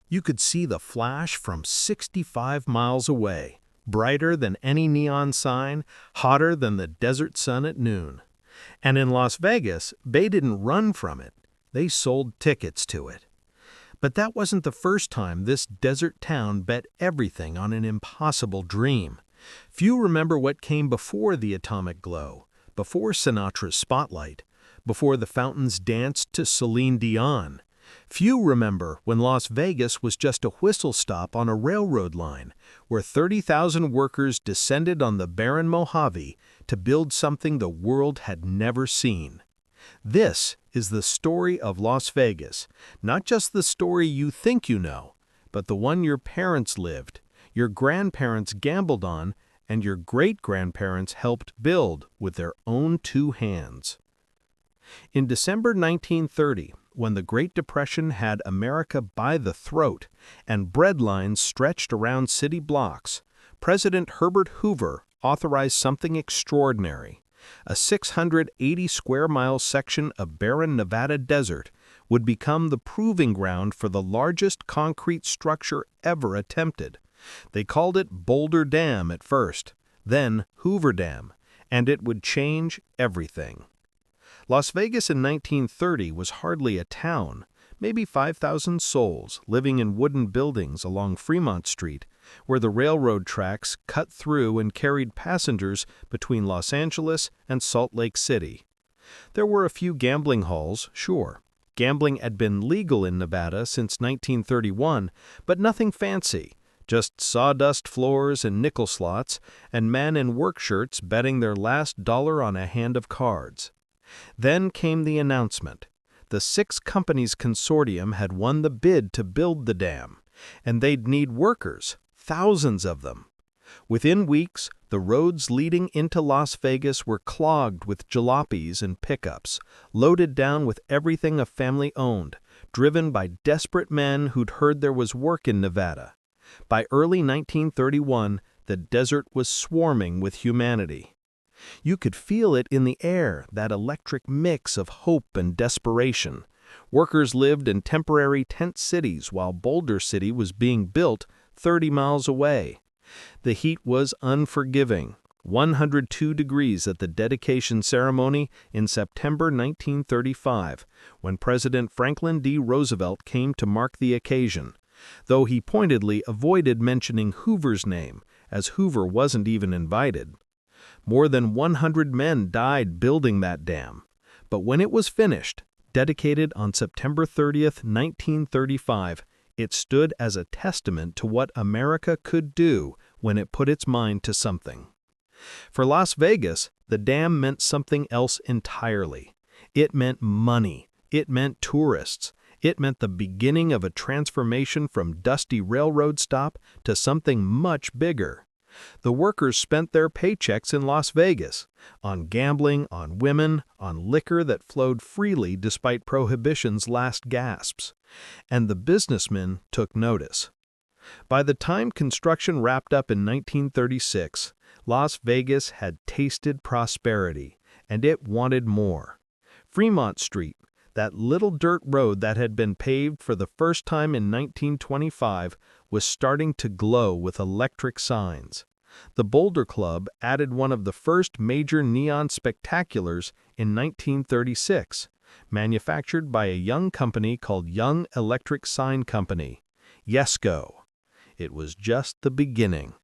You could see the flash from 65 miles away, brighter than any neon sign, hotter than the desert sun at noon. And in Las Vegas, they didn't run from it. They sold tickets to it. But that wasn't the first time this desert town bet everything on an impossible dream. Few remember what came before the atomic glow, before Sinatra's spotlight, before the fountains danced to Celine Dion. Few remember when Las Vegas was just a whistle stop on a railroad line, where 30,000 workers descended on the barren Mojave to build something the world had never seen. This is the story of Las Vegas, not just the story you think you know, but the one your parents lived, your grandparents gambled on, and your great-grandparents helped build with their own two hands. In December 1930, when the Great Depression had America by the throat and bread lines stretched around city blocks, President Herbert Hoover authorized something extraordinary. A 680-square-mile section of barren Nevada desert would become the proving ground for the largest concrete structure ever attempted. They called it Boulder Dam at first, then Hoover Dam, and it would change everything. Las Vegas in 1930 was hardly a town, maybe 5,000 souls living in wooden buildings along Fremont Street, where the railroad tracks cut through and carried passengers between Los Angeles and Salt Lake City. There were a few gambling halls, sure. Gambling had been legal in Nevada since 1931, but nothing fancy, just sawdust floors and nickel slots, and men in work shirts betting their last dollar on a hand of cards. Then came the announcement. The 6 companies consortium had won the bid to build the dam, and they'd need workers, thousands of them. Within weeks, the roads leading into Las Vegas were clogged with jalopies and pickups, loaded down with everything a family owned, driven by desperate men who'd heard there was work in Nevada. By early 1931, the desert was swarming with humanity. You could feel it in the air, that electric mix of hope and desperation. Workers lived in temporary tent cities while Boulder City was being built 30 miles away. The heat was unforgiving, 102 degrees at the dedication ceremony in September 1935, when President Franklin D. Roosevelt came to mark the occasion, though he pointedly avoided mentioning Hoover's name, as Hoover wasn't even invited. More than 100 men died building that dam, but when it was finished, dedicated on September 30th, 1935, it stood as a testament to what America could do when it put its mind to something. For Las Vegas, the dam meant something else entirely. It meant money. It meant tourists. It meant the beginning of a transformation from dusty railroad stop to something much bigger. The workers spent their paychecks in Las Vegas, on gambling, on women, on liquor that flowed freely despite Prohibition's last gasps. And the businessmen took notice. By the time construction wrapped up in 1936, Las Vegas had tasted prosperity, and it wanted more. Fremont Street, that little dirt road that had been paved for the first time in 1925, was starting to glow with electric signs. The Boulder Club added one of the first major neon spectaculars in 1936, manufactured by a young company called Young Electric Sign Company, YESCO. It was just the beginning.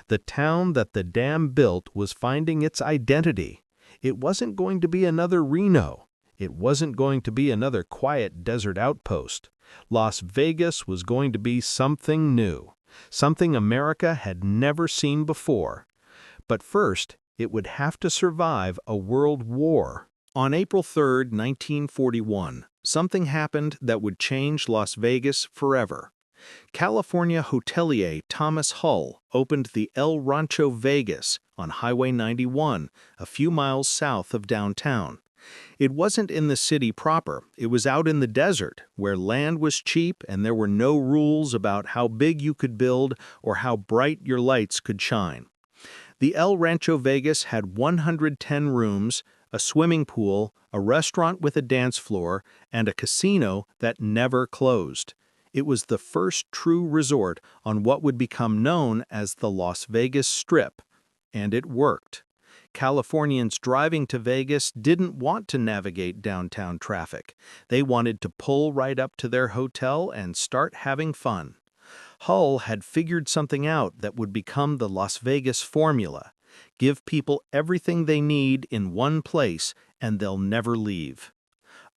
The town that the dam built was finding its identity. It wasn't going to be another Reno. It wasn't going to be another quiet desert outpost. Las Vegas was going to be something new, something America had never seen before. But first, it would have to survive a world war. On April 3, 1941, something happened that would change Las Vegas forever. California hotelier Thomas Hull opened the El Rancho Vegas on Highway 91, a few miles south of downtown. It wasn't in the city proper, it was out in the desert, where land was cheap and there were no rules about how big you could build or how bright your lights could shine. The El Rancho Vegas had 110 rooms, a swimming pool, a restaurant with a dance floor, and a casino that never closed. It was the first true resort on what would become known as the Las Vegas Strip, and it worked. Californians driving to Vegas didn't want to navigate downtown traffic. They wanted to pull right up to their hotel and start having fun. Hull had figured something out that would become the Las Vegas formula. Give people everything they need in one place and they'll never leave.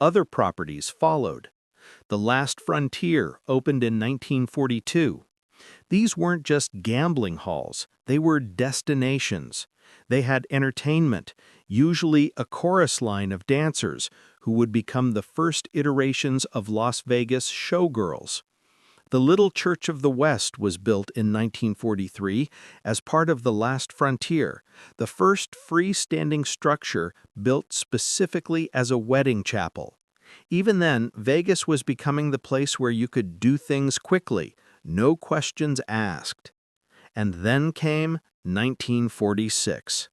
Other properties followed. The Last Frontier opened in 1942. These weren't just gambling halls, they were destinations. They had entertainment, usually a chorus line of dancers, who would become the first iterations of Las Vegas showgirls. The Little Church of the West was built in 1943 as part of the Last Frontier, the first freestanding structure built specifically as a wedding chapel. Even then, Vegas was becoming the place where you could do things quickly, no questions asked. And then came 1946.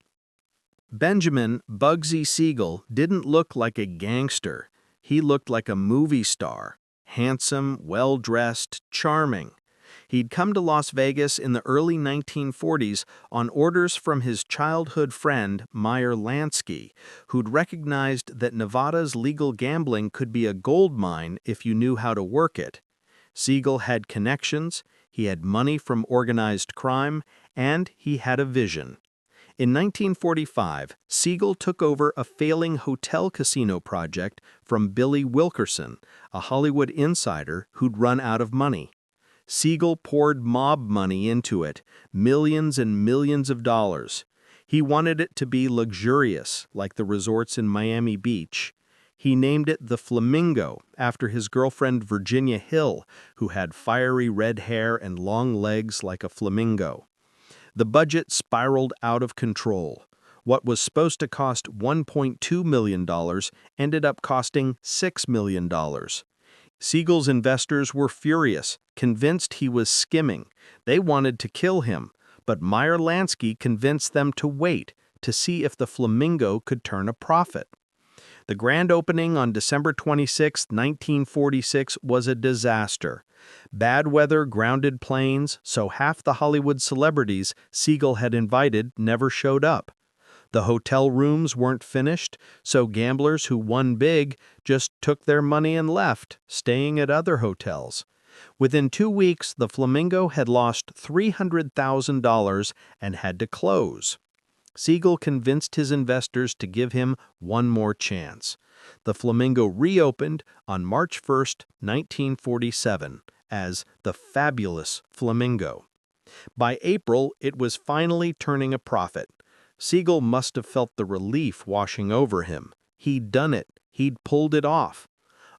Benjamin "Bugsy" Siegel didn't look like a gangster. He looked like a movie star. Handsome, well-dressed, charming. He'd come to Las Vegas in the early 1940s on orders from his childhood friend, Meyer Lansky, who'd recognized that Nevada's legal gambling could be a gold mine if you knew how to work it. Siegel had connections, he had money from organized crime, and he had a vision. In 1945, Siegel took over a failing hotel casino project from Billy Wilkerson, a Hollywood insider who'd run out of money. Siegel poured mob money into it, millions and millions of dollars. He wanted it to be luxurious, like the resorts in Miami Beach. He named it the Flamingo, after his girlfriend Virginia Hill, who had fiery red hair and long legs like a flamingo. The budget spiraled out of control. What was supposed to cost $1.2 million ended up costing $6 million. Siegel's investors were furious, convinced he was skimming. They wanted to kill him, but Meyer Lansky convinced them to wait to see if the Flamingo could turn a profit. The grand opening on December 26, 1946 was a disaster. Bad weather grounded planes, so half the Hollywood celebrities Siegel had invited never showed up. The hotel rooms weren't finished, so gamblers who won big just took their money and left, staying at other hotels. Within 2 weeks, the Flamingo had lost $300,000 and had to close. Siegel convinced his investors to give him one more chance. The Flamingo reopened on March 1, 1947, as the Fabulous Flamingo. By April, it was finally turning a profit. Siegel must have felt the relief washing over him. He'd done it. He'd pulled it off.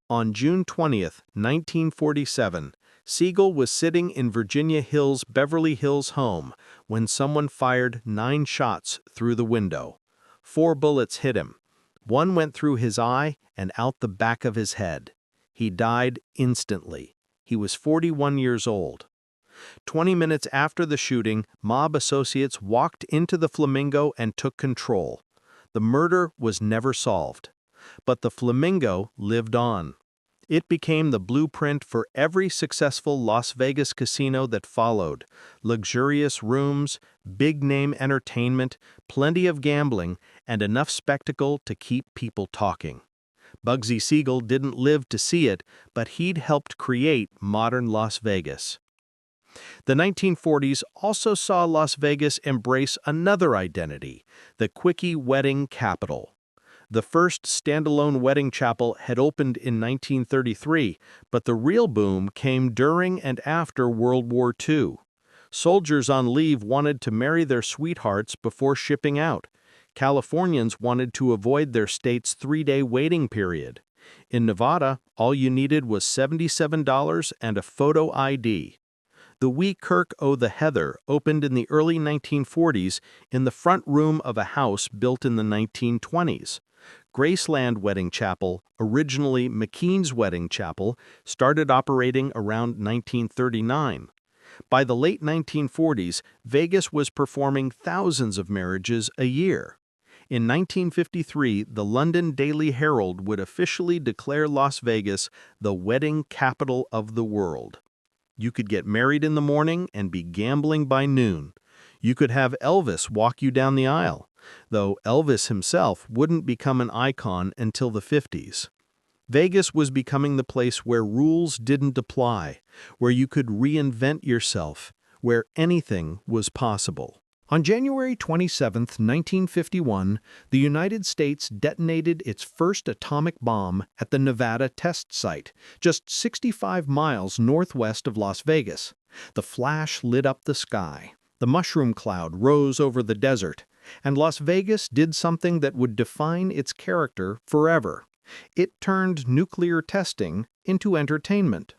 On June 20, 1947, Siegel was sitting in Virginia Hill's Beverly Hills home when someone fired 9 shots through the window. 4 bullets hit him. One went through his eye and out the back of his head. He died instantly. He was 41 years old. 20 minutes after the shooting, mob associates walked into the Flamingo and took control. The murder was never solved. But the Flamingo lived on. It became the blueprint for every successful Las Vegas casino that followed. Luxurious rooms, big-name entertainment, plenty of gambling, and enough spectacle to keep people talking. Bugsy Siegel didn't live to see it, but he'd helped create modern Las Vegas. The 1940s also saw Las Vegas embrace another identity, the quickie wedding capital. The first standalone wedding chapel had opened in 1933, but the real boom came during and after World War II. Soldiers on leave wanted to marry their sweethearts before shipping out. Californians wanted to avoid their state's 3-day waiting period. In Nevada, all you needed was $77 and a photo ID. The Wee Kirk o' the Heather opened in the early 1940s in the front room of a house built in the 1920s. Graceland Wedding Chapel, originally McKean's Wedding Chapel, started operating around 1939. By the late 1940s, Vegas was performing thousands of marriages a year. In 1953, the London Daily Herald would officially declare Las Vegas the wedding capital of the world. You could get married in the morning and be gambling by noon. You could have Elvis walk you down the aisle, though Elvis himself wouldn't become an icon until the 50s. Vegas was becoming the place where rules didn't apply, where you could reinvent yourself, where anything was possible. On January 27, 1951, the United States detonated its first atomic bomb at the Nevada test site, just 65 miles northwest of Las Vegas. The flash lit up the sky. The mushroom cloud rose over the desert, and Las Vegas did something that would define its character forever. It turned nuclear testing into entertainment.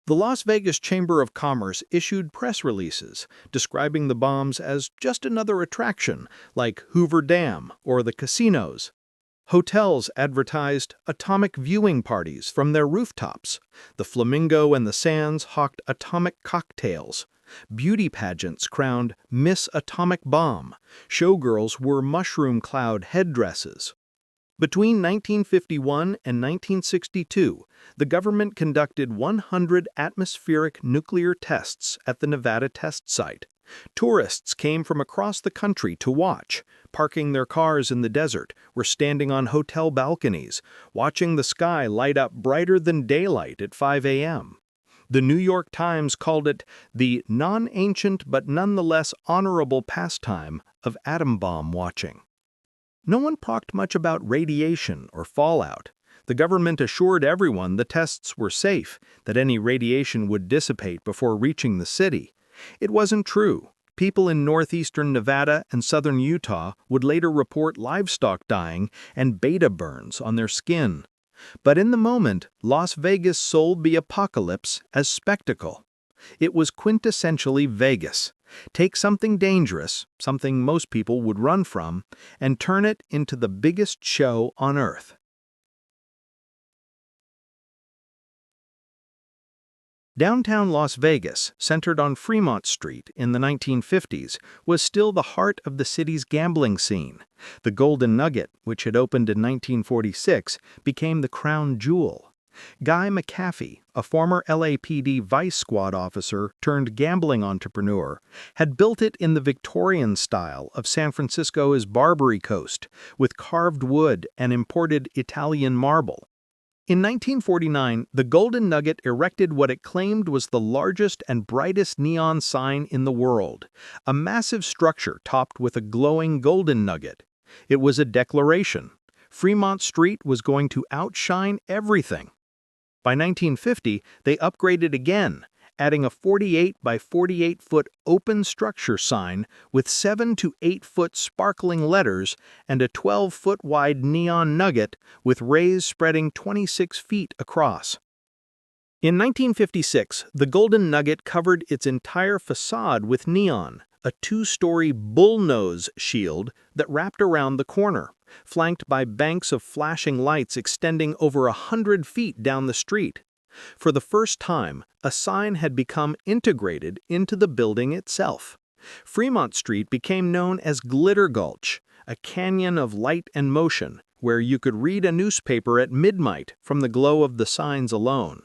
The Las Vegas Chamber of Commerce issued press releases describing the bombs as just another attraction, like Hoover Dam or the casinos. Hotels advertised atomic viewing parties from their rooftops. The Flamingo and the Sands hawked atomic cocktails. Beauty pageants crowned Miss Atomic Bomb. Showgirls wore mushroom cloud headdresses. Between 1951 and 1962, the government conducted 100 atmospheric nuclear tests at the Nevada test site. Tourists came from across the country to watch, parking their cars in the desert or standing on hotel balconies, watching the sky light up brighter than daylight at 5 a.m. The New York Times called it the non-ancient but nonetheless honorable pastime of atom bomb watching. No one talked much about radiation or fallout. The government assured everyone the tests were safe, that any radiation would dissipate before reaching the city. It wasn't true. People in northeastern Nevada and southern Utah would later report livestock dying and beta burns on their skin. But in the moment, Las Vegas sold the apocalypse as spectacle. It was quintessentially Vegas. Take something dangerous, something most people would run from, and turn it into the biggest show on earth. Downtown Las Vegas, centered on Fremont Street in the 1950s, was still the heart of the city's gambling scene. The Golden Nugget, which had opened in 1946, became the crown jewel. Guy McAfee, a former LAPD Vice Squad officer turned gambling entrepreneur, had built it in the Victorian style of San Francisco's Barbary Coast, with carved wood and imported Italian marble. In 1949, the Golden Nugget erected what it claimed was the largest and brightest neon sign in the world, a massive structure topped with a glowing golden nugget. It was a declaration. Fremont Street was going to outshine everything. By 1950, they upgraded again, adding a 48 by 48-foot open structure sign with 7 to 8-foot sparkling letters and a 12-foot wide neon nugget with rays spreading 26 feet across. In 1956, the Golden Nugget covered its entire facade with neon, a 2-story bullnose shield that wrapped around the corner, flanked by banks of flashing lights extending over 100 feet down the street. For the first time, a sign had become integrated into the building itself. Fremont Street became known as Glitter Gulch, a canyon of light and motion, where you could read a newspaper at midnight from the glow of the signs alone.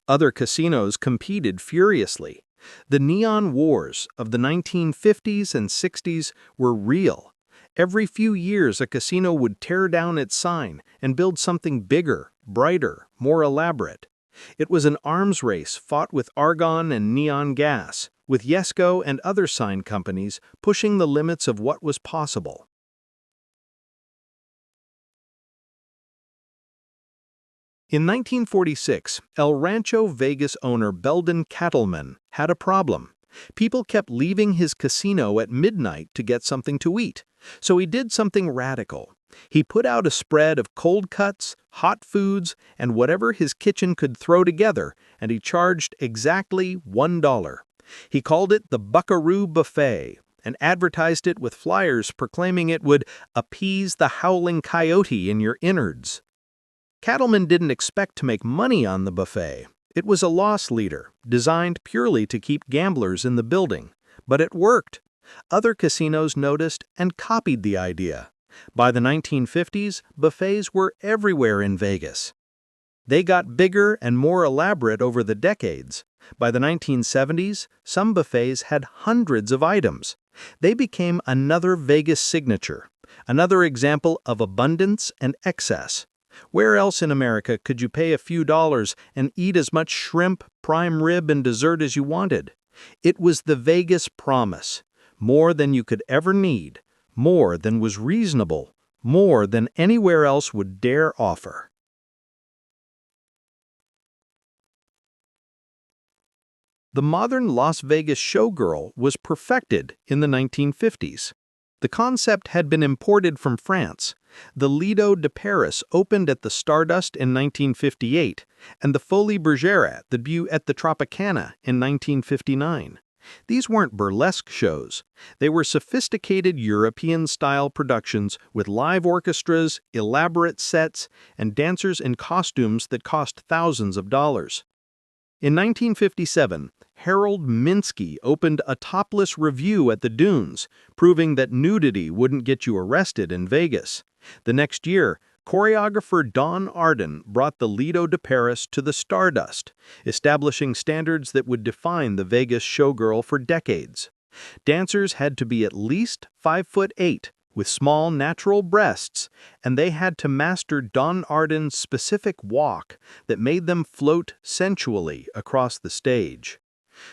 Other casinos competed furiously. The neon wars of the 1950s and 60s were real. Every few years, a casino would tear down its sign and build something bigger, brighter, more elaborate. It was an arms race fought with argon and neon gas, with Yesco and other sign companies pushing the limits of what was possible. In 1946, El Rancho Vegas owner Belden Cattleman had a problem. People kept leaving his casino at midnight to get something to eat, so he did something radical. He put out a spread of cold cuts, hot foods, and whatever his kitchen could throw together, and he charged exactly $1. He called it the Buckaroo Buffet and advertised it with flyers proclaiming it would appease the howling coyote in your innards. Cattleman didn't expect to make money on the buffet. It was a loss leader, designed purely to keep gamblers in the building. But it worked. Other casinos noticed and copied the idea. By the 1950s, buffets were everywhere in Vegas. They got bigger and more elaborate over the decades. By the 1970s, some buffets had hundreds of items. They became another Vegas signature, another example of abundance and excess. Where else in America could you pay a few dollars and eat as much shrimp, prime rib, and dessert as you wanted? It was the Vegas promise. More than you could ever need, more than was reasonable, more than anywhere else would dare offer. The modern Las Vegas showgirl was perfected in the 1950s. The concept had been imported from France. The Lido de Paris opened at the Stardust in 1958, and the Folies Bergère debuted at the Tropicana in 1959. These weren't burlesque shows. They were sophisticated European-style productions with live orchestras, elaborate sets, and dancers in costumes that cost thousands of dollars. In 1957, Harold Minsky opened a topless revue at the Dunes, proving that nudity wouldn't get you arrested in Vegas. The next year, choreographer Don Arden brought the Lido de Paris to the Stardust, establishing standards that would define the Vegas showgirl for decades. Dancers had to be at least 5'8", with small natural breasts, and they had to master Don Arden's specific walk that made them float sensually across the stage.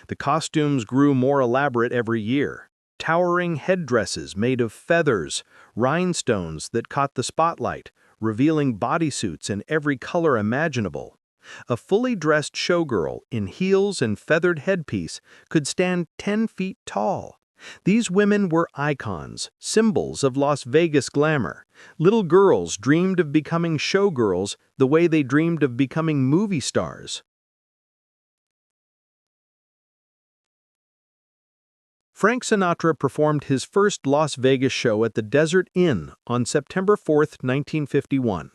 The costumes grew more elaborate every year. Towering headdresses made of feathers, rhinestones that caught the spotlight, revealing bodysuits in every color imaginable. A fully dressed showgirl in heels and feathered headpiece could stand 10 feet tall. These women were icons, symbols of Las Vegas glamour. Little girls dreamed of becoming showgirls the way they dreamed of becoming movie stars. Frank Sinatra performed his first Las Vegas show at the Desert Inn on September 4, 1951.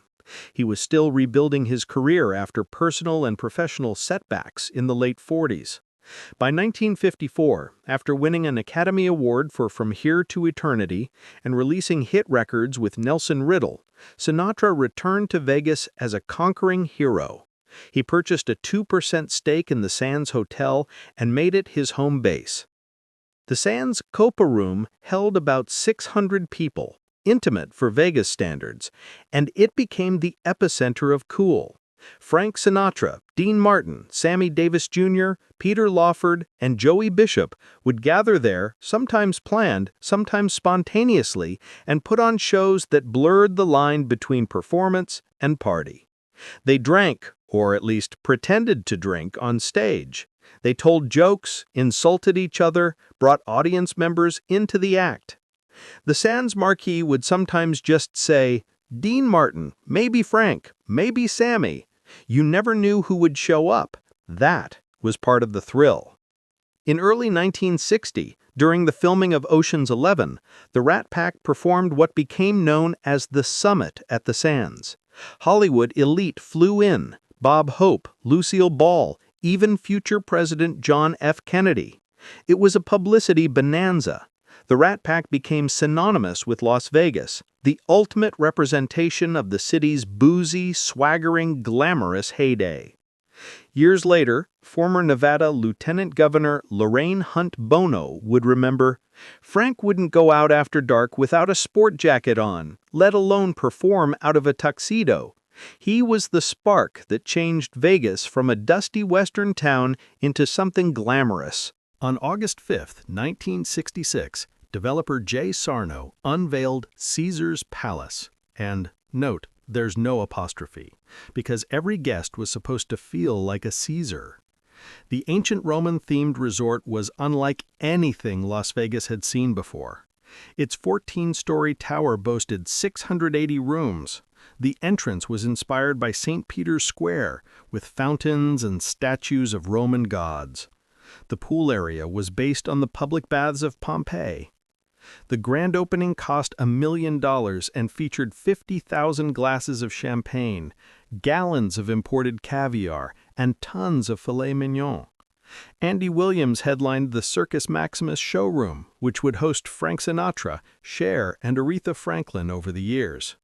He was still rebuilding his career after personal and professional setbacks in the late 40s. By 1954, after winning an Academy Award for From Here to Eternity and releasing hit records with Nelson Riddle, Sinatra returned to Vegas as a conquering hero. He purchased a 2% stake in the Sands Hotel and made it his home base. The Sands Copa Room held about 600 people, intimate for Vegas standards, and it became the epicenter of cool. Frank Sinatra, Dean Martin, Sammy Davis Jr., Peter Lawford, and Joey Bishop would gather there, sometimes planned, sometimes spontaneously, and put on shows that blurred the line between performance and party. They drank, or at least pretended to drink, on stage. They told jokes, insulted each other, brought audience members into the act. The Sands marquee would sometimes just say, "Dean Martin, maybe Frank, maybe Sammy." You never knew who would show up. That was part of the thrill. In early 1960, during the filming of Ocean's 11, the Rat Pack performed what became known as the Summit at the Sands. Hollywood elite flew in, Bob Hope, Lucille Ball, even future President John F. Kennedy. It was a publicity bonanza. The Rat Pack became synonymous with Las Vegas, the ultimate representation of the city's boozy, swaggering, glamorous heyday. Years later, former Nevada Lieutenant Governor Lorraine Hunt Bono would remember, "Frank wouldn't go out after dark without a sport jacket on, let alone perform out of a tuxedo. He was the spark that changed Vegas from a dusty western town into something glamorous." On August 5, 1966, developer Jay Sarno unveiled Caesar's Palace. And note, there's no apostrophe, because every guest was supposed to feel like a Caesar. The ancient Roman-themed resort was unlike anything Las Vegas had seen before. Its 14-story tower boasted 680 rooms. The entrance was inspired by St. Peter's Square, with fountains and statues of Roman gods. The pool area was based on the public baths of Pompeii. The grand opening cost $1 million and featured 50,000 glasses of champagne, gallons of imported caviar, and tons of filet mignon. Andy Williams headlined the Circus Maximus showroom, which would host Frank Sinatra, Cher, and Aretha Franklin over the years.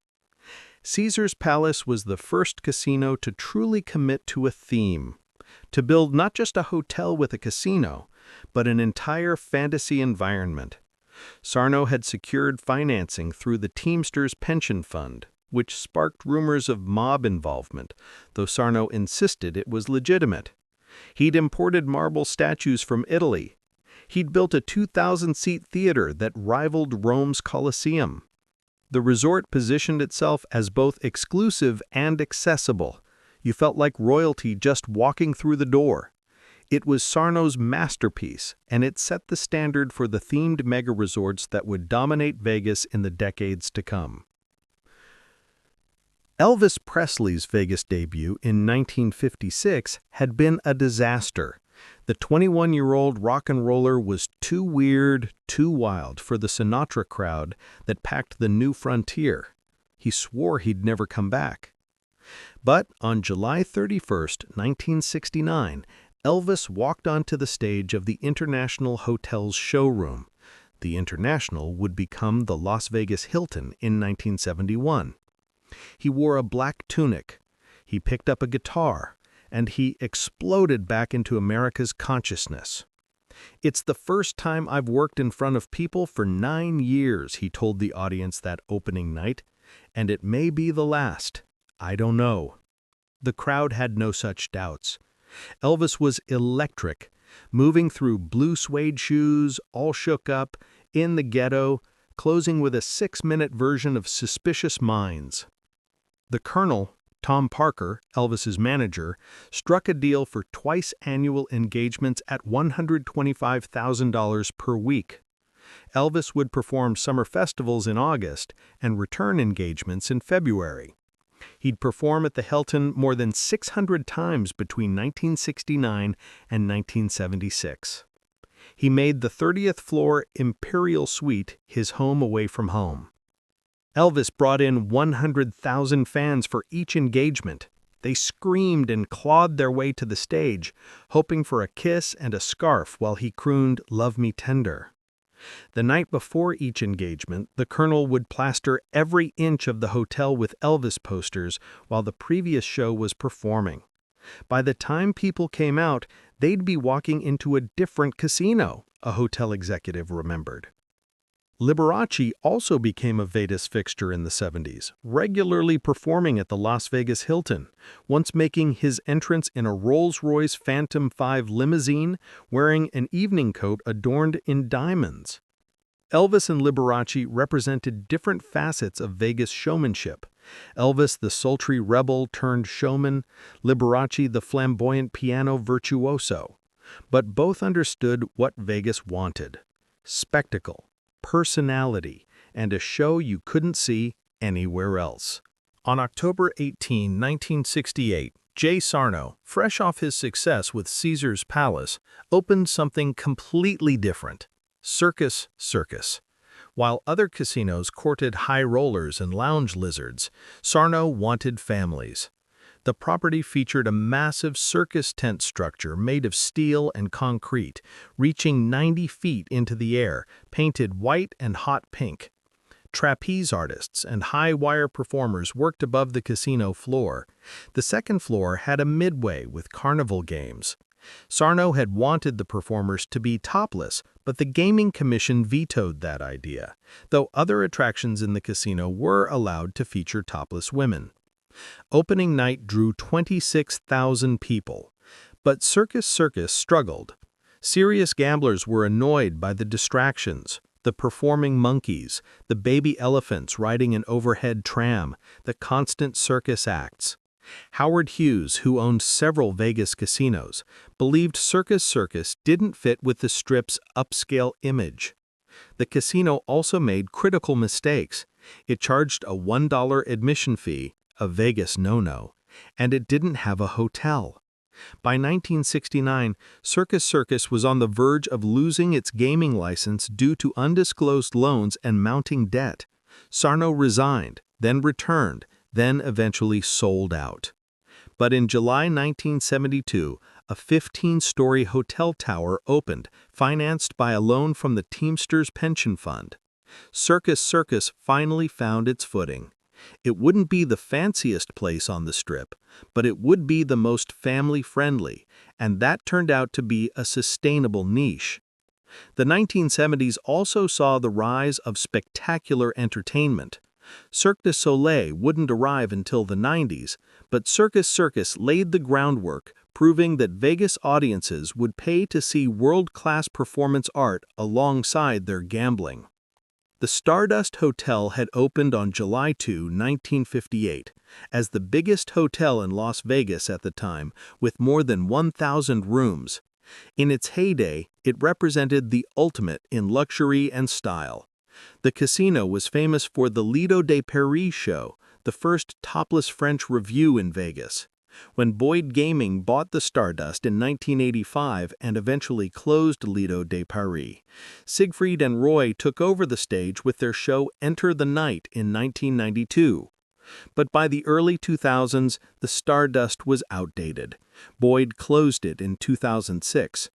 Caesar's Palace was the first casino to truly commit to a theme, to build not just a hotel with a casino, but an entire fantasy environment. Sarno had secured financing through the Teamsters Pension Fund, which sparked rumors of mob involvement, though Sarno insisted it was legitimate. He'd imported marble statues from Italy. He'd built a 2,000-seat theater that rivaled Rome's Colosseum. The resort positioned itself as both exclusive and accessible. You felt like royalty just walking through the door. It was Sarno's masterpiece, and it set the standard for the themed mega-resorts that would dominate Vegas in the decades to come. Elvis Presley's Vegas debut in 1956 had been a disaster. The 21-year-old rock and roller was too weird, too wild for the Sinatra crowd that packed the New Frontier. He swore he'd never come back. But on July 31, 1969, Elvis walked onto the stage of the International Hotel's showroom. The International would become the Las Vegas Hilton in 1971. He wore a black tunic. He picked up a guitar, and he exploded back into America's consciousness. "It's the first time I've worked in front of people for 9 years," he told the audience that opening night, "and it may be the last. I don't know." The crowd had no such doubts. Elvis was electric, moving through blue suede shoes, all shook up, in the ghetto, closing with a 6-minute version of Suspicious Minds. The Colonel, Tom Parker, Elvis's manager, struck a deal for twice-annual engagements at $125,000 per week. Elvis would perform summer festivals in August and return engagements in February. He'd perform at the Hilton more than 600 times between 1969 and 1976. He made the 30th floor Imperial Suite his home away from home. Elvis brought in 100,000 fans for each engagement. They screamed and clawed their way to the stage, hoping for a kiss and a scarf while he crooned "Love Me Tender." The night before each engagement, the Colonel would plaster every inch of the hotel with Elvis posters while the previous show was performing. By the time people came out, they'd be walking into a different casino, a hotel executive remembered. Liberace also became a Vegas fixture in the 70s, regularly performing at the Las Vegas Hilton, once making his entrance in a Rolls-Royce Phantom 5 limousine wearing an evening coat adorned in diamonds. Elvis and Liberace represented different facets of Vegas showmanship. Elvis the sultry rebel turned showman, Liberace the flamboyant piano virtuoso. But both understood what Vegas wanted: spectacle, personality, and a show you couldn't see anywhere else. On October 18, 1968, Jay Sarno, fresh off his success with Caesar's Palace, opened something completely different: Circus Circus. While other casinos courted high rollers and lounge lizards, Sarno wanted families. The property featured a massive circus tent structure made of steel and concrete, reaching 90 feet into the air, painted white and hot pink. Trapeze artists and high-wire performers worked above the casino floor. The second floor had a midway with carnival games. Sarno had wanted the performers to be topless, but the Gaming Commission vetoed that idea, though other attractions in the casino were allowed to feature topless women. Opening night drew 26,000 people, but Circus Circus struggled. Serious gamblers were annoyed by the distractions: the performing monkeys, the baby elephants riding an overhead tram, the constant circus acts. Howard Hughes, who owned several Vegas casinos, believed Circus Circus didn't fit with the Strip's upscale image. The casino also made critical mistakes. It charged a $1 admission fee, a Vegas no-no, and it didn't have a hotel. By 1969, Circus Circus was on the verge of losing its gaming license due to undisclosed loans and mounting debt. Sarno resigned, then returned, then eventually sold out. But in July 1972, a 15-story hotel tower opened, financed by a loan from the Teamsters Pension Fund. Circus Circus finally found its footing. It wouldn't be the fanciest place on the Strip, but it would be the most family-friendly, and that turned out to be a sustainable niche. The 1970s also saw the rise of spectacular entertainment. Cirque du Soleil wouldn't arrive until the 90s, but Circus Circus laid the groundwork, proving that Vegas audiences would pay to see world-class performance art alongside their gambling. The Stardust Hotel had opened on July 2, 1958, as the biggest hotel in Las Vegas at the time, with more than 1,000 rooms. In its heyday, it represented the ultimate in luxury and style. The casino was famous for the Lido de Paris show, the first topless French revue in Vegas. When Boyd Gaming bought the Stardust in 1985 and eventually closed Lido de Paris, Siegfried and Roy took over the stage with their show Enter the Night in 1992. But by the early 2000s, the Stardust was outdated. Boyd closed it in 2006.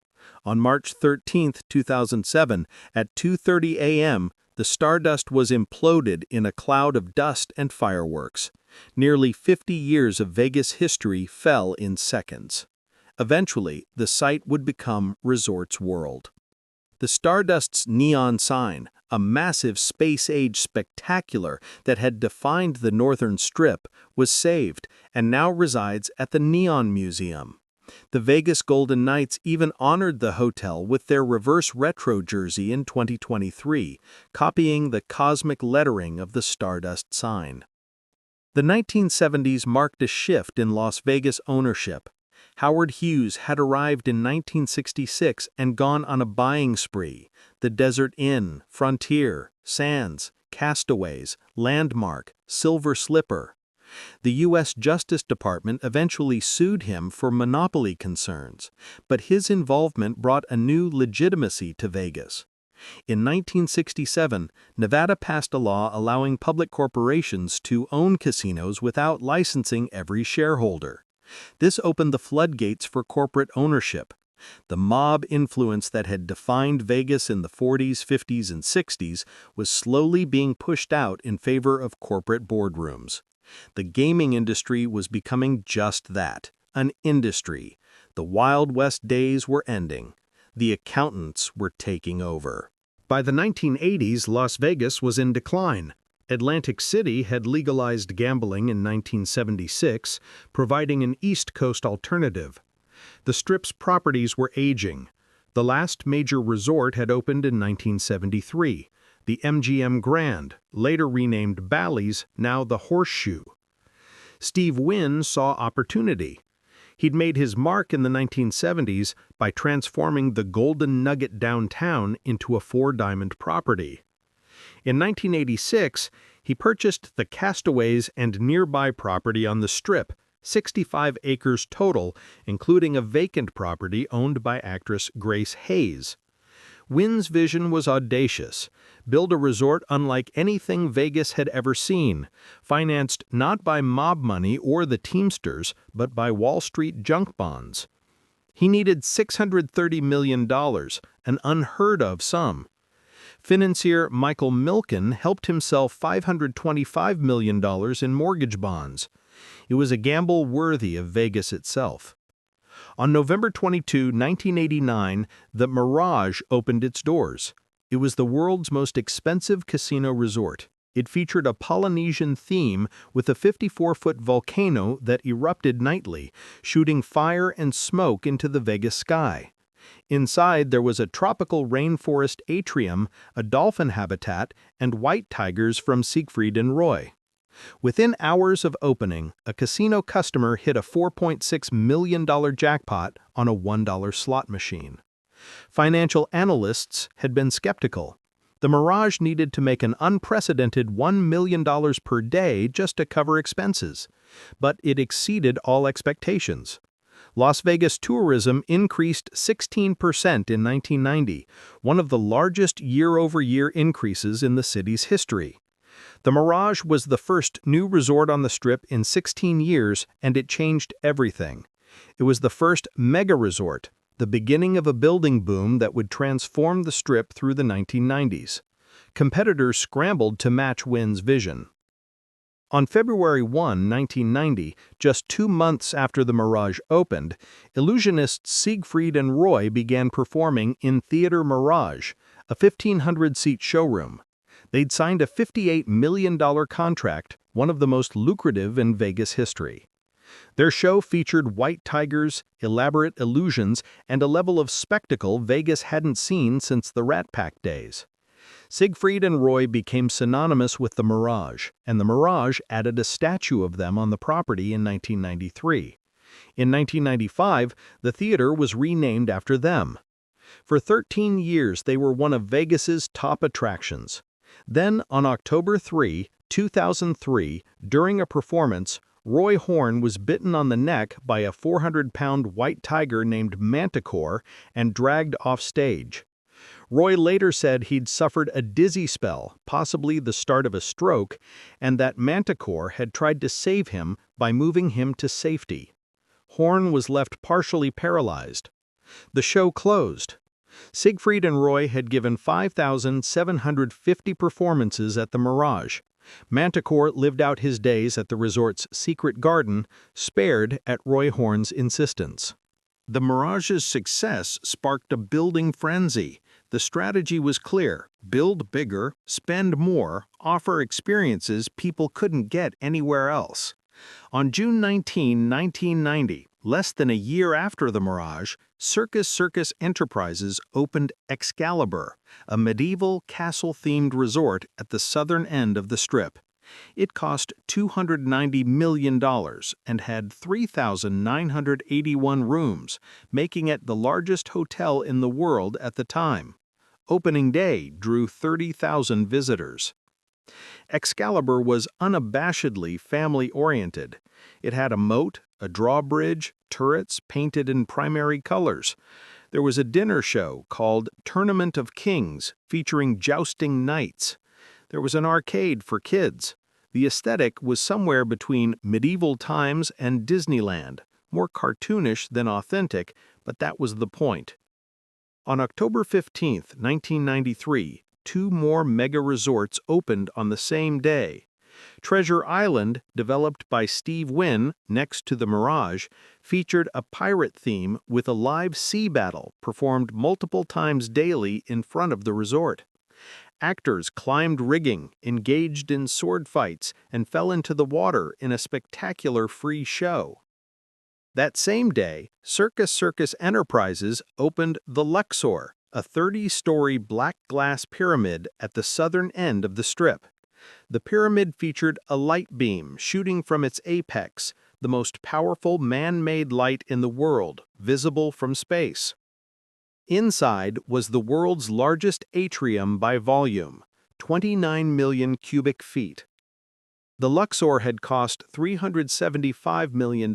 On March 13, 2007, at 2:30 a.m., the Stardust was imploded in a cloud of dust and fireworks. Nearly 50 years of Vegas history fell in seconds. Eventually, the site would become Resorts World. The Stardust's neon sign, a massive space-age spectacular that had defined the Northern Strip, was saved and now resides at the Neon Museum. The Vegas Golden Knights even honored the hotel with their reverse retro jersey in 2023, copying the cosmic lettering of the Stardust sign. The 1970s marked a shift in Las Vegas ownership. Howard Hughes had arrived in 1966 and gone on a buying spree. The Desert Inn, Frontier, Sands, Castaways, Landmark, Silver Slipper. The U.S. Justice Department eventually sued him for monopoly concerns, but his involvement brought a new legitimacy to Vegas. In 1967, Nevada passed a law allowing public corporations to own casinos without licensing every shareholder. This opened the floodgates for corporate ownership. The mob influence that had defined Vegas in the 40s, 50s, and 60s was slowly being pushed out in favor of corporate boardrooms. The gaming industry was becoming just that, an industry. The Wild West days were ending. The accountants were taking over. By the 1980s, Las Vegas was in decline. Atlantic City had legalized gambling in 1976, providing an East Coast alternative. The Strip's properties were aging. The last major resort had opened in 1973, the MGM Grand, later renamed Bally's, now the Horseshoe. Steve Wynn saw opportunity. He'd made his mark in the 1970s by transforming the Golden Nugget downtown into a four-diamond property. In 1986, he purchased the Castaways and nearby property on the Strip, 65 acres total, including a vacant property owned by actress Grace Hayes. Wynn's vision was audacious: build a resort unlike anything Vegas had ever seen, financed not by mob money or the Teamsters, but by Wall Street junk bonds. He needed $630 million, an unheard-of sum. Financier Michael Milken helped himself $525 million in mortgage bonds. It was a gamble worthy of Vegas itself. On November 22, 1989, the Mirage opened its doors. It was the world's most expensive casino resort. It featured a Polynesian theme with a 54-foot volcano that erupted nightly, shooting fire and smoke into the Vegas sky. Inside, there was a tropical rainforest atrium, a dolphin habitat, and white tigers from Siegfried and Roy. Within hours of opening, a casino customer hit a $4.6 million jackpot on a $1 slot machine. Financial analysts had been skeptical. The Mirage needed to make an unprecedented $1 million per day just to cover expenses, but it exceeded all expectations. Las Vegas tourism increased 16% in 1990, one of the largest year-over-year increases in the city's history. The Mirage was the first new resort on the Strip in 16 years, and it changed everything. It was the first mega-resort, the beginning of a building boom that would transform the Strip through the 1990s. Competitors scrambled to match Wynn's vision. On February 1, 1990, just 2 months after the Mirage opened, illusionists Siegfried and Roy began performing in Theater Mirage, a 1,500-seat showroom. They'd signed a $58 million contract, one of the most lucrative in Vegas history. Their show featured white tigers, elaborate illusions, and a level of spectacle Vegas hadn't seen since the Rat Pack days. Siegfried and Roy became synonymous with the Mirage, and the Mirage added a statue of them on the property in 1993. In 1995, the theater was renamed after them. For 13 years, they were one of Vegas's top attractions. Then, on October 3, 2003, during a performance, Roy Horn was bitten on the neck by a 400-pound white tiger named Manticore and dragged off stage. Roy later said he'd suffered a dizzy spell, possibly the start of a stroke, and that Manticore had tried to save him by moving him to safety. Horn was left partially paralyzed. The show closed. Siegfried and Roy had given 5,750 performances at the Mirage. Manticore lived out his days at the resort's secret garden, spared at Roy Horn's insistence. The Mirage's success sparked a building frenzy. The strategy was clear: build bigger, spend more, offer experiences people couldn't get anywhere else. On June 19, 1990, less than a year after the Mirage, Circus Circus Enterprises opened Excalibur, a medieval castle-themed resort at the southern end of the Strip. It cost $290 million and had 3,981 rooms, making it the largest hotel in the world at the time. Opening day drew 30,000 visitors. Excalibur was unabashedly family-oriented. It had a moat, a drawbridge, turrets painted in primary colors. There was a dinner show called Tournament of Kings, featuring jousting knights. There was an arcade for kids. The aesthetic was somewhere between medieval times and Disneyland, more cartoonish than authentic, but that was the point. On October 15, 1993, 2 more mega-resorts opened on the same day. Treasure Island, developed by Steve Wynn next to the Mirage, featured a pirate theme with a live sea battle performed multiple times daily in front of the resort. Actors climbed rigging, engaged in sword fights, and fell into the water in a spectacular free show. That same day, Circus Circus Enterprises opened the Luxor, a 30-story black glass pyramid at the southern end of the Strip. The pyramid featured a light beam shooting from its apex, the most powerful man-made light in the world, visible from space. Inside was the world's largest atrium by volume, 29 million cubic feet. The Luxor had cost $375 million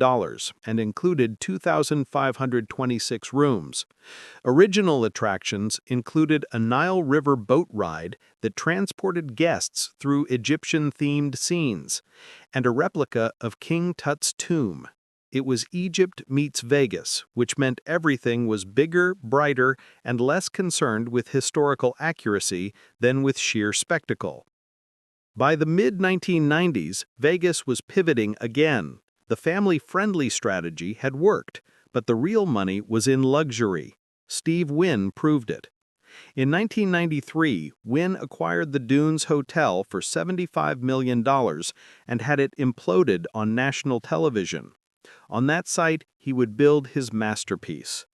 and included 2,526 rooms. Original attractions included a Nile River boat ride that transported guests through Egyptian-themed scenes, and a replica of King Tut's tomb. It was Egypt meets Vegas, which meant everything was bigger, brighter, and less concerned with historical accuracy than with sheer spectacle. By the mid-1990s, Vegas was pivoting again. The family-friendly strategy had worked, but the real money was in luxury. Steve Wynn proved it. In 1993, Wynn acquired the Dunes Hotel for $75 million and had it imploded on national television. On that site, he would build his masterpiece.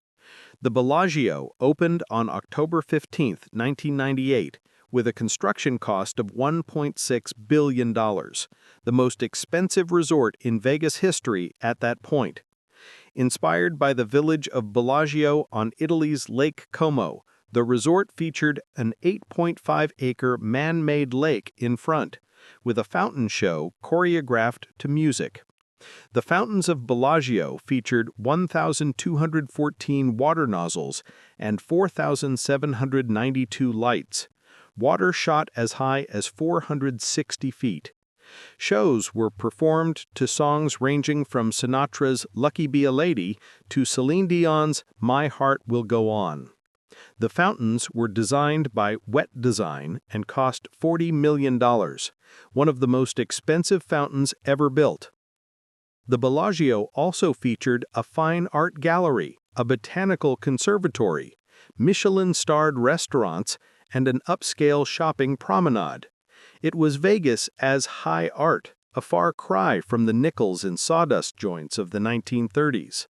The Bellagio opened on October 15, 1998, with a construction cost of $1.6 billion, the most expensive resort in Vegas history at that point. Inspired by the village of Bellagio on Italy's Lake Como, the resort featured an 8.5-acre man-made lake in front, with a fountain show choreographed to music. The fountains of Bellagio featured 1,214 water nozzles and 4,792 lights. water shot as high as 460 feet. Shows were performed to songs ranging from Sinatra's Lucky Be a Lady to Celine Dion's My Heart Will Go On. The fountains were designed by Wet Design and cost $40 million, one of the most expensive fountains ever built. The Bellagio also featured a fine art gallery, a botanical conservatory, Michelin-starred restaurants, and an upscale shopping promenade. It was Vegas as high art, a far cry from the nickels and sawdust joints of the 1930s.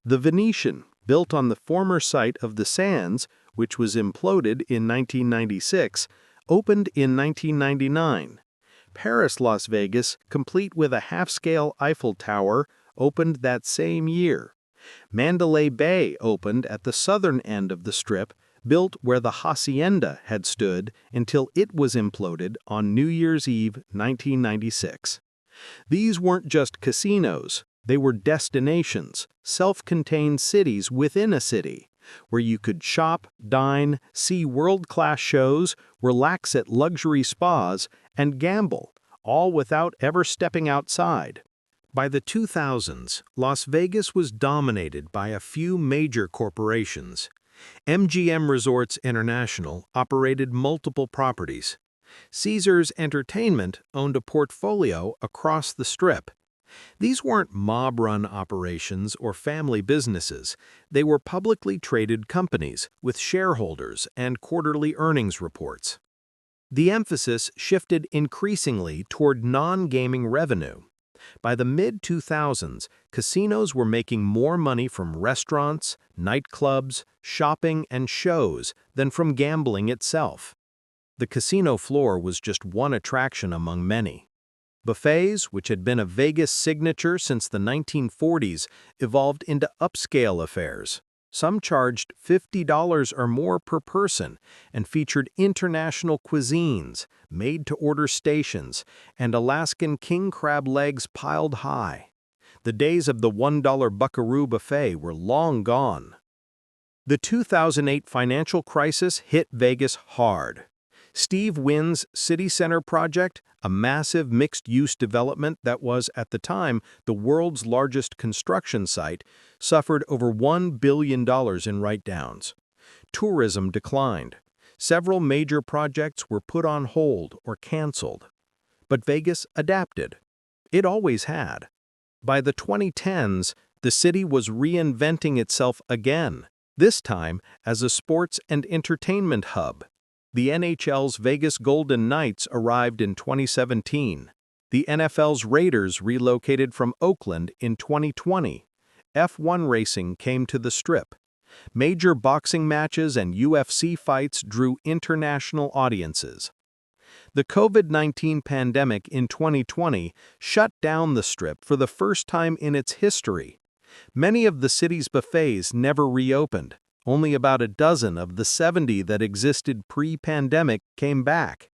The Venetian, built on the former site of the Sands, which was imploded in 1996, opened in 1999. Paris Las Vegas, complete with a half-scale Eiffel Tower, opened that same year. Mandalay Bay opened at the southern end of the Strip, built where the Hacienda had stood until it was imploded on New Year's Eve 1996. These weren't just casinos, they were destinations, self-contained cities within a city, where you could shop, dine, see world-class shows, relax at luxury spas, and gamble, all without ever stepping outside. By the 2000s, Las Vegas was dominated by a few major corporations. MGM Resorts International operated multiple properties. Caesars Entertainment owned a portfolio across the Strip. These weren't mob-run operations or family businesses. They were publicly traded companies with shareholders and quarterly earnings reports. The emphasis shifted increasingly toward non-gaming revenue. By the mid-2000s, casinos were making more money from restaurants, nightclubs, shopping, and shows than from gambling itself. The casino floor was just one attraction among many. Buffets, which had been a Vegas signature since the 1940s, evolved into upscale affairs. Some charged $50 or more per person and featured international cuisines, made-to-order stations, and Alaskan king crab legs piled high. The days of the $1 Buckaroo buffet were long gone. The 2008 financial crisis hit Vegas hard. Steve Wynn's City Center project, a massive mixed-use development that was, at the time, the world's largest construction site, suffered over $1 billion in write-downs. Tourism declined. Several major projects were put on hold or canceled. But Vegas adapted. It always had. By the 2010s, the city was reinventing itself again, this time as a sports and entertainment hub. The NHL's Vegas Golden Knights arrived in 2017. The NFL's Raiders relocated from Oakland in 2020. F1 racing came to the Strip. Major boxing matches and UFC fights drew international audiences. The COVID-19 pandemic in 2020 shut down the Strip for the first time in its history. Many of the city's buffets never reopened. Only about a dozen of the 70 that existed pre-pandemic came back.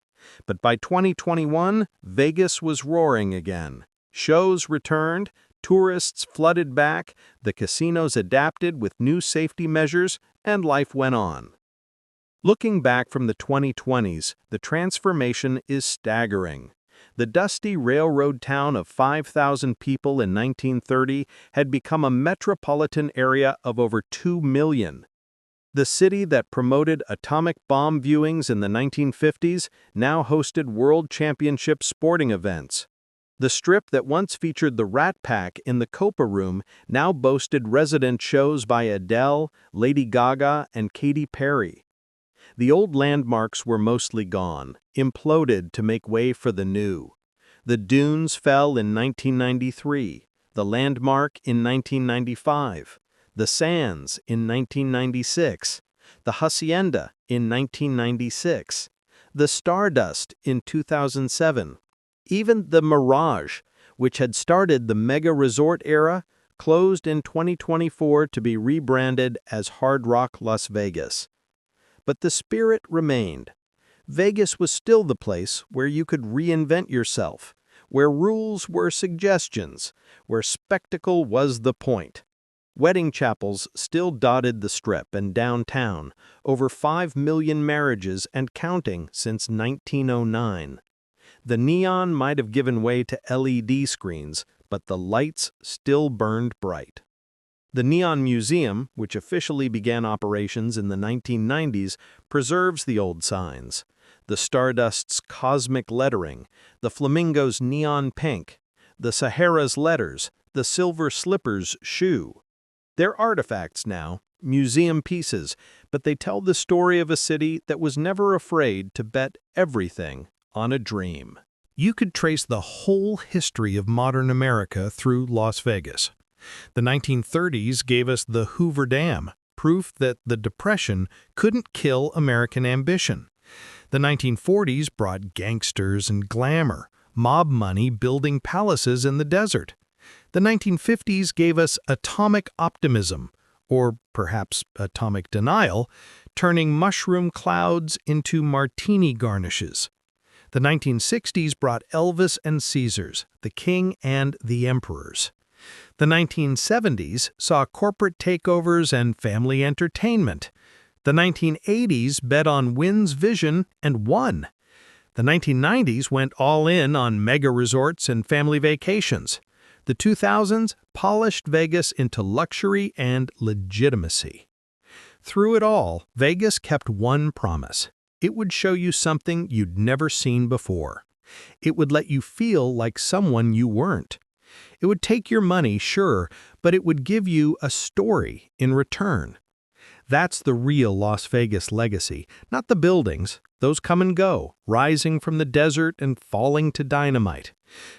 But by 2021, Vegas was roaring again. Shows returned, tourists flooded back, the casinos adapted with new safety measures, and life went on. Looking back from the 2020s, the transformation is staggering. The dusty railroad town of 5,000 people in 1930 had become a metropolitan area of over 2 million. The city that promoted atomic bomb viewings in the 1950s now hosted World Championship sporting events. The Strip that once featured the Rat Pack in the Copa Room now boasted resident shows by Adele, Lady Gaga, and Katy Perry. The old landmarks were mostly gone, imploded to make way for the new. The Dunes fell in 1993, the Landmark in 1995. The Sands in 1996, the Hacienda in 1996, the Stardust in 2007. Even the Mirage, which had started the mega resort era, closed in 2024 to be rebranded as Hard Rock Las Vegas. But the spirit remained. Vegas was still the place where you could reinvent yourself, where rules were suggestions, where spectacle was the point. Wedding chapels still dotted the Strip and downtown, over 5 million marriages and counting since 1909. The neon might have given way to LED screens, but the lights still burned bright. The Neon Museum, which officially began operations in the 1990s, preserves the old signs. The Stardust's cosmic lettering, the Flamingo's neon pink, the Sahara's letters, the Silver Slipper's shoe. They're artifacts now, museum pieces, but they tell the story of a city that was never afraid to bet everything on a dream. You could trace the whole history of modern America through Las Vegas. The 1930s gave us the Hoover Dam, proof that the Depression couldn't kill American ambition. The 1940s brought gangsters and glamour, mob money building palaces in the desert. The 1950s gave us atomic optimism, or perhaps atomic denial, turning mushroom clouds into martini garnishes. The 1960s brought Elvis and Caesars, the king and the emperors. The 1970s saw corporate takeovers and family entertainment. The 1980s bet on Wynn's vision and won. The 1990s went all in on mega resorts and family vacations. The 2000s polished Vegas into luxury and legitimacy. Through it all, Vegas kept one promise. It would show you something you'd never seen before. It would let you feel like someone you weren't. It would take your money, sure, but it would give you a story in return. That's the real Las Vegas legacy, not the buildings. Those come and go, rising from the desert and falling to dynamite.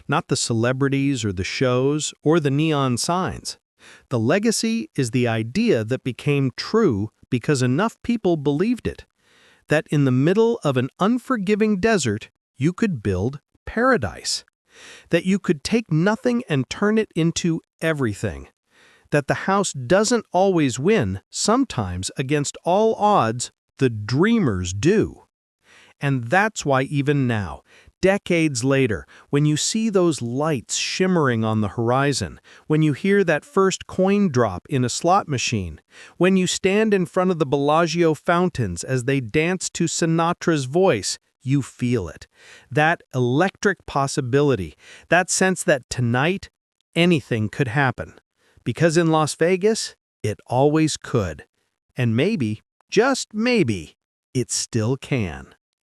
Not the celebrities or the shows or the neon signs. The legacy is the idea that became true because enough people believed it. That in the middle of an unforgiving desert, you could build paradise. That you could take nothing and turn it into everything. That the house doesn't always win, sometimes against all odds, the dreamers do. And that's why even now, decades later, when you see those lights shimmering on the horizon, when you hear that first coin drop in a slot machine, when you stand in front of the Bellagio fountains as they dance to Sinatra's voice, you feel it. That electric possibility, that sense that tonight, anything could happen. Because in Las Vegas, it always could. And maybe, just maybe, it still can.